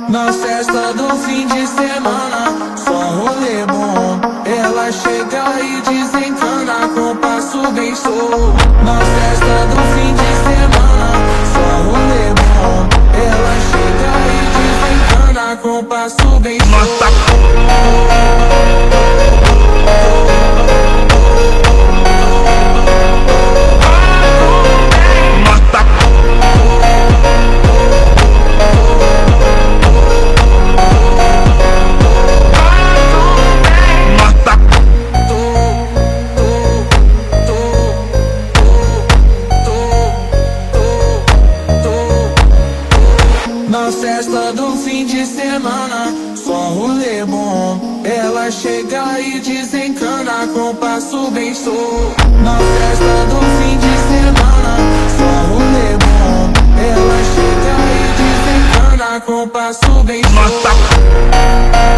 Na festa do fim de semana, só rolê bom. Ela chega e desencana com passo bem solto. Na festa do fim de semana, só rolê bom. Ela chega e desencana com passo bem solto. Na festa do fim de semana, só rolê bom. Ela chega e desencana com passo bem solto. Na festa do fim de semana, só rolê bom. Ela chega e desencana com passo bem solto.